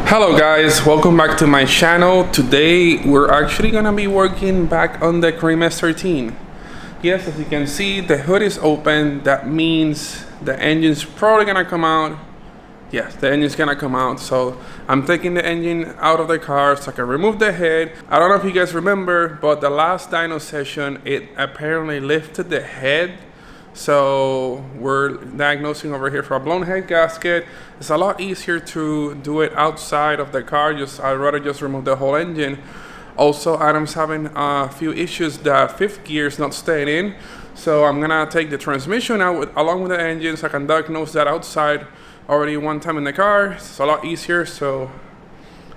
Hello guys, welcome back to my channel. Today we're actually gonna be working back on the Cream SR20. Yes, as you can see, the hood is open. That means the engine's probably gonna come out. Yes, the engine's gonna come out. So I'm taking the engine out of the car so I can remove the head. I don't know if you guys remember, but the last dyno session, it apparently lifted the head. So we're diagnosing over here for a blown head gasket. It's a lot easier to do it outside of the car. I'd rather just remove the whole engine. Also, Adam's having a few issues. The fifth gear is not staying in. So I'm gonna take the transmission out along with the engine so I can diagnose that outside already one time in the car. It's a lot easier. So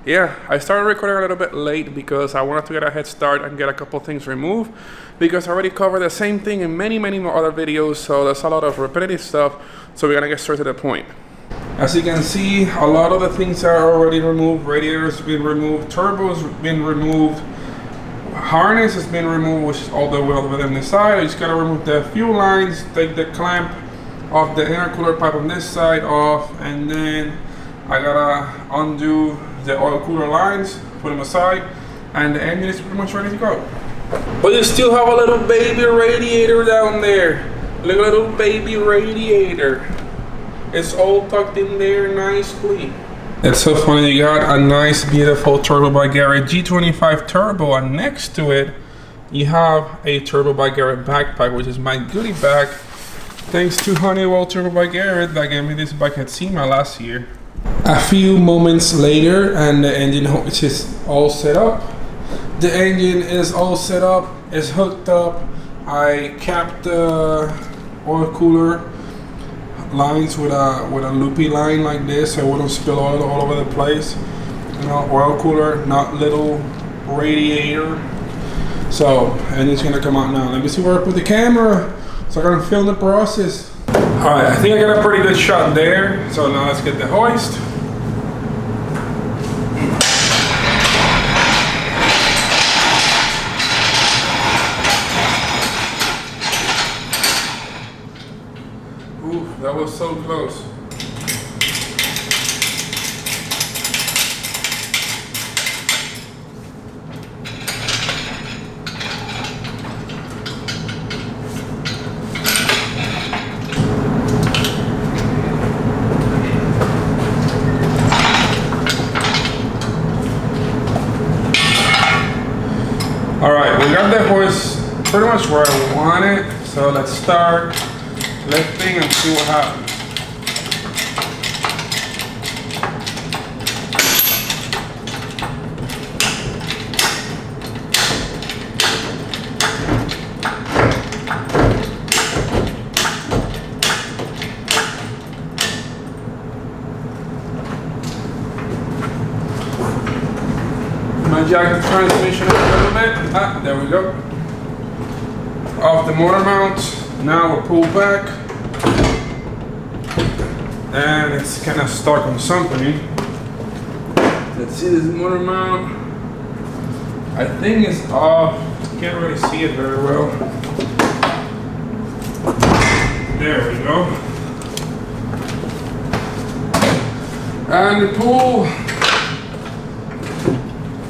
yeah, I started recording a little bit late because I wanted to get a head start and get a couple things removed, because I already covered the same thing in many more other videos, so there's a lot of repetitive stuff. So we're gonna get straight to the point. As you can see, a lot of the things are already removed. Radiators been removed, turbos been removed, harness has been removed, which is all the way over on this side. I just gotta remove the fuel lines, take the clamp of the intercooler pipe on this side off, and then I gotta undo the oil cooler lines, put them aside, and the engine is pretty much ready to go. But you still have a little baby radiator down there. Look at a little baby radiator. It's all tucked in there nicely. It's so funny, you got a nice beautiful Turbo by Garrett G25 turbo, and next to it you have a Turbo by Garrett backpack, which is my goodie bag. Thanks to Honeywell Turbo by Garrett that gave me this bike at SEMA last year. A few moments later and the engine is all set up. The engine is all set up, it's hooked up. I capped the oil cooler lines with a loopy line like this so it wouldn't spill oil all over the place. You know, oil cooler, not little radiator. So, engine's gonna come out now. Let me see where I put the camera so I can film the process. Alright, I think I got a pretty good shot there. So now let's get the hoist. Ooh, that was so close. Alright, we got the hoist pretty much where I want it, so let's start lifting and see what happens. Jack the transmission a little bit. Ah, there we go. Off the motor mount. Now we're pulled back. And it's kind of stuck on something. Let's see this motor mount. I think it's off. Can't really see it very well. There we go. And the pull.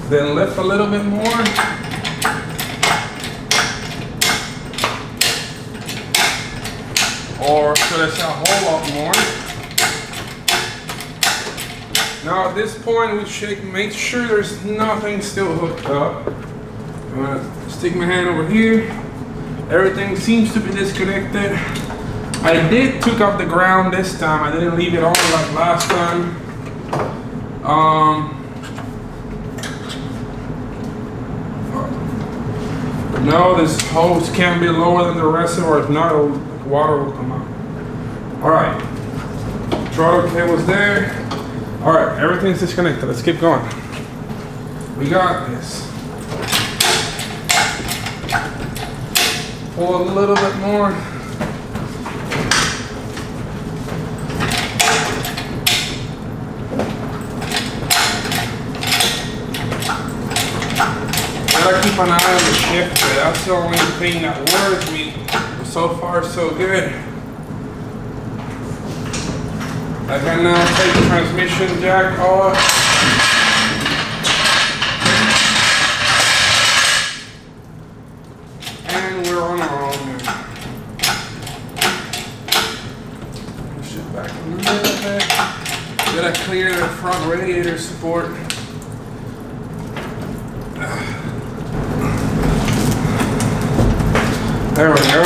Then lift a little bit more. Or should I say a whole lot more? Now at this point we shake, make sure there's nothing still hooked up. I'm gonna stick my hand over here. Everything seems to be disconnected. I did took off the ground this time. I didn't leave it on like last time. No, this hose can't be lower than the rest of it, or if not, water will come out. Alright. Throttle cable's there. Alright, everything's disconnected. Let's keep going. We got this. Pull a little bit more. Gotta keep an eye on the shifter. That's the only thing that worries me. So far, so good. I can now take the transmission jack off. Gotta clear the front radiator support. There we go.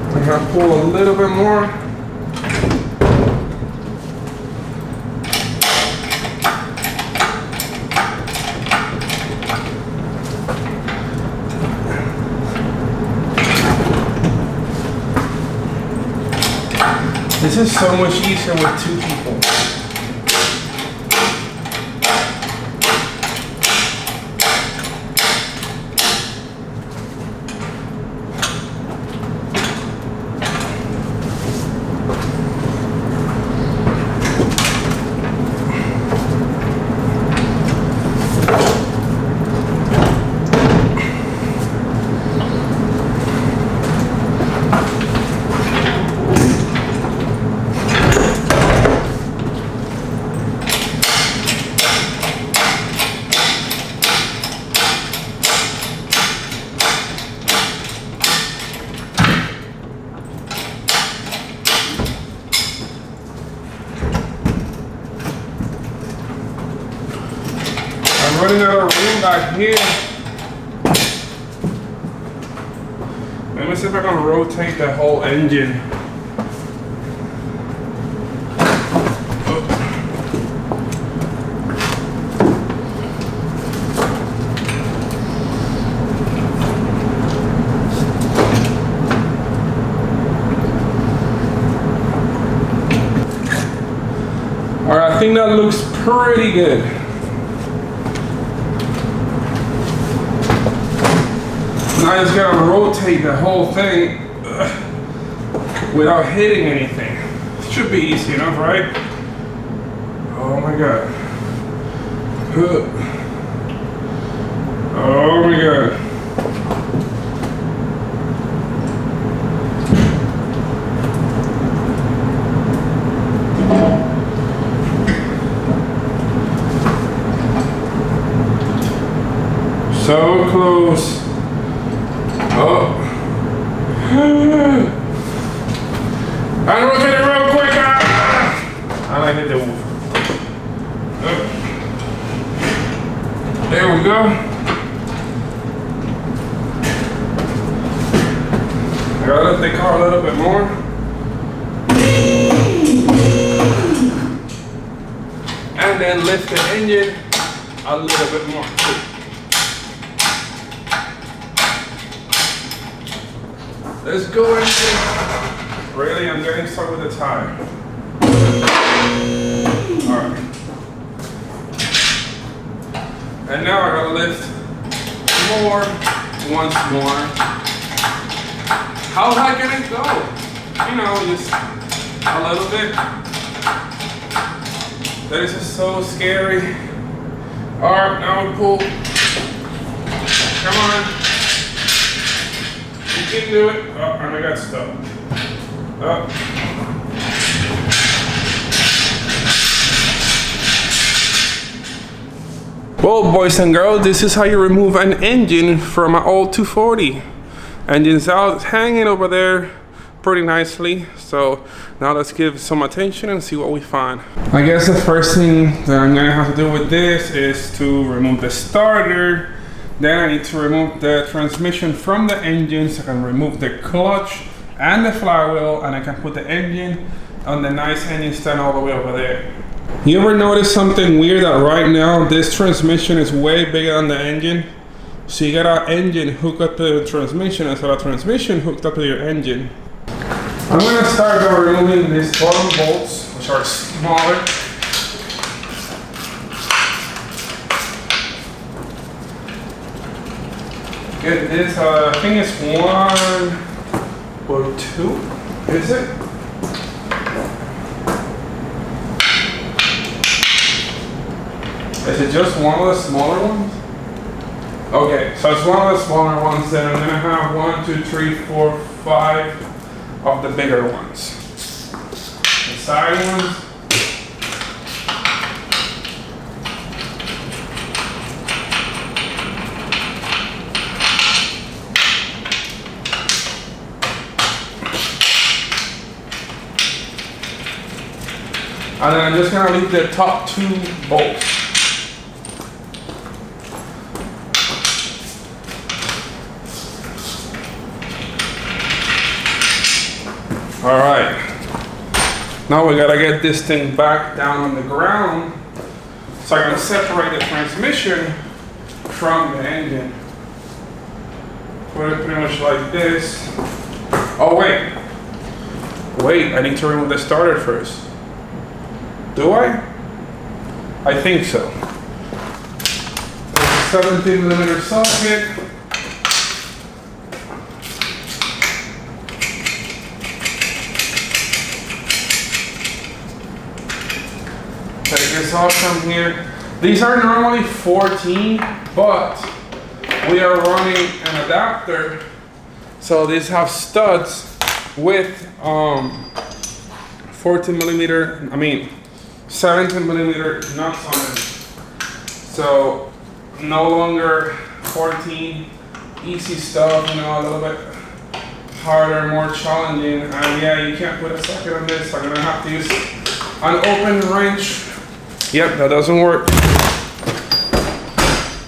I'm gonna pull a little bit more. This is so much easier with 2 people. I'm running out of room back here. Let me see if I can rotate the whole engine. Alright, I think that looks pretty good. Now I just gotta rotate the whole thing without hitting anything. Should be easy enough, right? Oh my god. Oh my god. So close. Oh. I rotate it real quick. I like hit the woof. There we go. I gotta lift the car a little bit more. And then lift the engine a little bit more too. Let's go engine. Really, I'm getting stuck with the tire. Alright. And now I gotta lift more, once more. How high can it go? You know, just a little bit. That is just so scary. Alright, now we pull. Come on. You can do it. Oh, and I got stuck. Oh. Well, boys and girls, this is how you remove an engine from an old 240. Engine's out hanging over there pretty nicely. So now let's give some attention and see what we find. I guess the first thing that I'm gonna have to do with this is to remove the starter. Then I need to remove the transmission from the engine so I can remove the clutch and the flywheel, and I can put the engine on the nice engine stand all the way over there. You ever notice something weird that right now this transmission is way bigger than the engine? So you got our engine hooked up to the transmission instead of transmission hooked up to your engine. I'm going to start by removing these bottom bolts, which are smaller. Get this, I think it's 1 or 2, is it? Is it just one of the smaller ones? Okay, so it's one of the smaller ones. Then I'm gonna have 1, 2, 3, 4, 5 of the bigger ones. The side ones. And then I'm just gonna leave the top 2 bolts. All right, now we gotta get this thing back down on the ground so I can separate the transmission from the engine. Put it pretty much like this. Oh wait, I need to remove the starter first. Do I? I think so. There's a 17mm socket. Take this off from here. These are normally 14, but we are running an adapter. So these have studs with 17mm nuts on it. So no longer 14, easy stuff, you know, a little bit harder, more challenging. And yeah, you can't put a socket on this. I'm gonna have to use an open wrench. Yep, that doesn't work.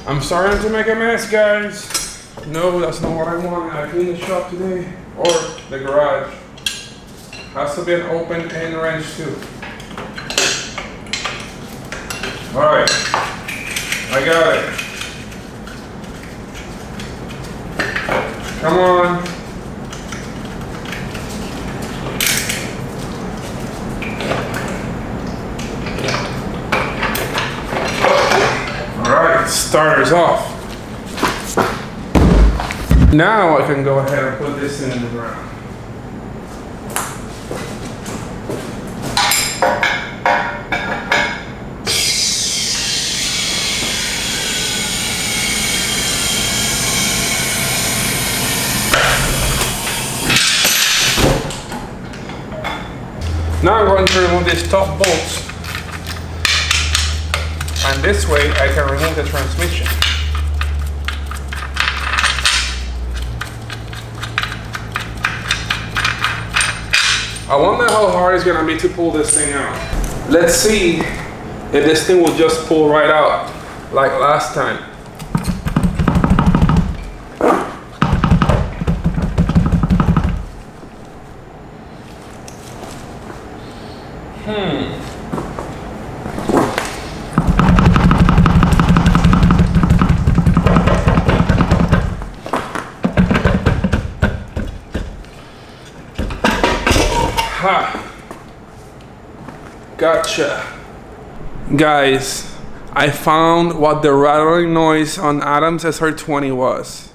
I'm starting to make a mess, guys. No, that's not what I want. I cleaned the shop today, or the garage. Has to be an open end wrench too. All right, I got it. Come on. Starters off. Now I can go ahead and put this in the ground. Now I'm going to remove these top bolts. And this way I can remove the transmission. I wonder how hard it's gonna be to pull this thing out. Let's see if this thing will just pull right out like last time. Ha! Gotcha. Guys, I found what the rattling noise on Adam's SR20 was.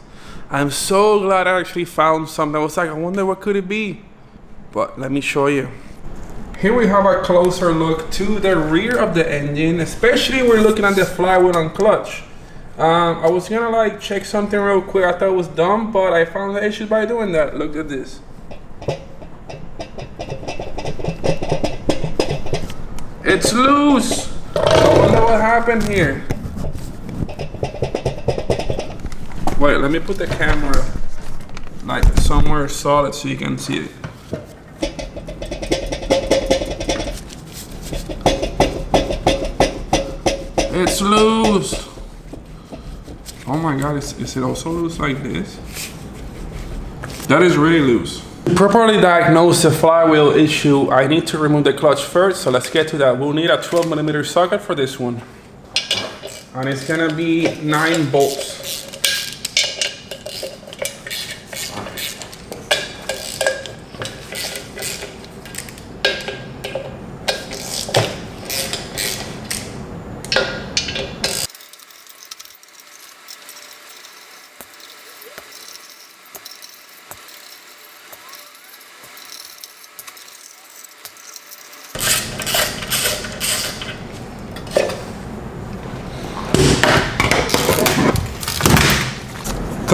I'm so glad I actually found something. I was like, I wonder what could it be? But let me show you. Here we have a closer look to the rear of the engine, especially we're looking at the flywheel and clutch. I was gonna like check something real quick. I thought it was dumb, but I found the issues by doing that. Look at this. It's loose. I wonder what happened here. Wait, let me put the camera like somewhere solid so you can see it. It's loose. Oh my God, is it also loose like this? That is really loose. To properly diagnose the flywheel issue, I need to remove the clutch first, so let's get to that. We'll need a 12mm socket for this one. And it's gonna be 9 bolts.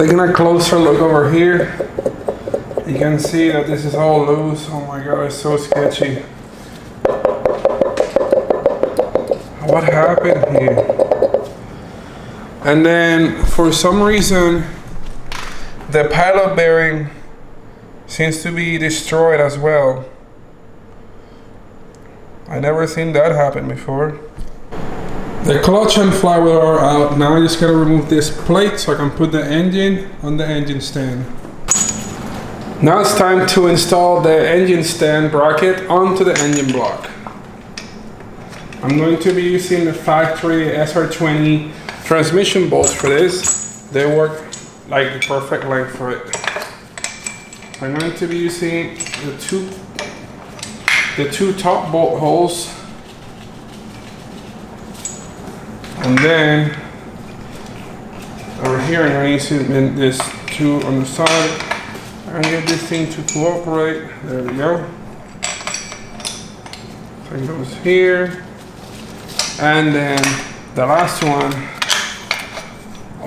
Taking a closer look over here, you can see that this is all loose. Oh my god, it's so sketchy. What happened here? And then for some reason, the pilot bearing seems to be destroyed as well. I never seen that happen before. The clutch and flywheel are out. Now I just gotta remove this plate so I can put the engine on the engine stand. Now it's time to install the engine stand bracket onto the engine block. I'm going to be using the factory SR20 transmission bolts for this. They work like the perfect length for it. I'm going to be using the two top bolt holes, and then over here I'm going to use this two on the side and get this thing to cooperate. There we go. So it goes here, and then the last one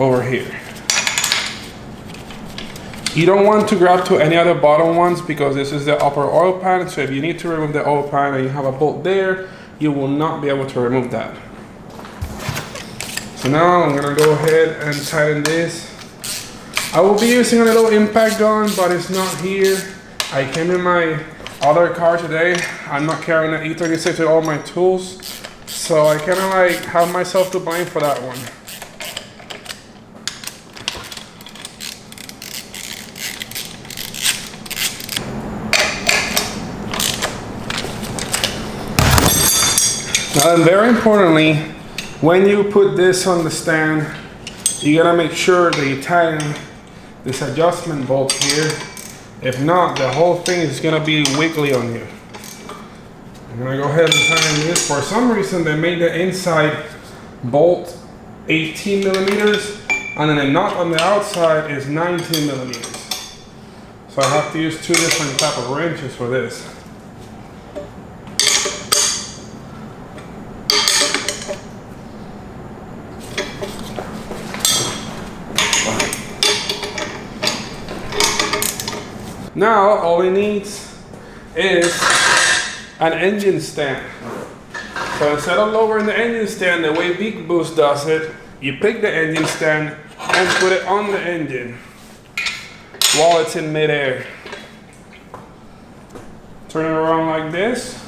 over here. You don't want to grab to any other bottom ones because this is the upper oil pan. So if you need to remove the oil pan and you have a bolt there, you will not be able to remove that. So now I'm gonna go ahead and tighten this. I will be using a little impact gun, but it's not here. I came in my other car today. I'm not carrying an E36 with all my tools. So I kind of like have myself to blame for that one. Now, and very importantly, when you put this on the stand, you gotta make sure that you tighten this adjustment bolt here. If not, the whole thing is gonna be wiggly on you. I'm gonna go ahead and tighten this. For some reason, they made the inside bolt 18 millimeters, and then the nut on the outside is 19 millimeters. So I have to use two different type of wrenches for this. Now, all it needs is an engine stand. So instead of lowering the engine stand the way BIGBOOST does it, you pick the engine stand and put it on the engine while it's in midair. Turn it around like this.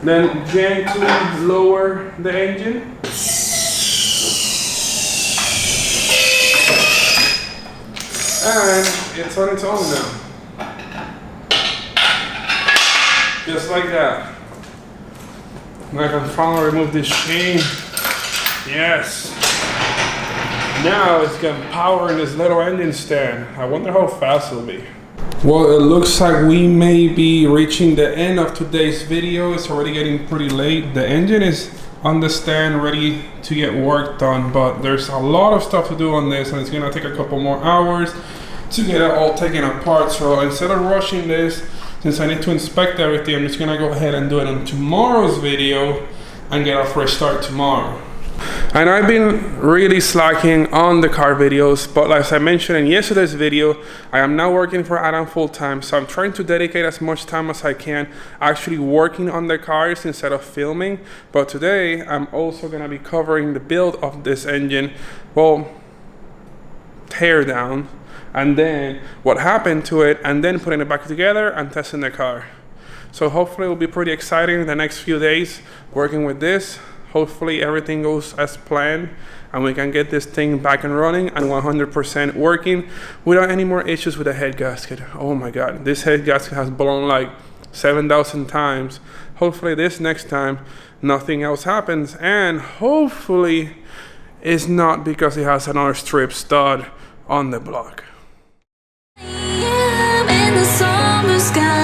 Then gently lower the engine. And it's on its own now. Just like that. Now I can finally remove this chain. Yes. Now it's got power in this little engine stand. I wonder how fast it'll be. Well, it looks like we may be reaching the end of today's video. It's already getting pretty late. The engine is on the stand ready to get work done, but there's a lot of stuff to do on this and it's gonna take a couple more hours to get it all taken apart. So instead of rushing this, since I need to inspect everything, I'm just gonna go ahead and do it on tomorrow's video and get a fresh start tomorrow. And I've been really slacking on the car videos, but as I mentioned in yesterday's video, I am now working for Adam full time, so I'm trying to dedicate as much time as I can actually working on the cars instead of filming. But today, I'm also gonna be covering the build of this engine, well, tear down, and then what happened to it, and then putting it back together and testing the car. So hopefully it will be pretty exciting the next few days working with this. Hopefully everything goes as planned and we can get this thing back and running and 100% working without any more issues with the head gasket. Oh my God, this head gasket has blown like 7,000 times. Hopefully this next time nothing else happens, and hopefully it's not because it has another strip stud on the block. In the summer sky.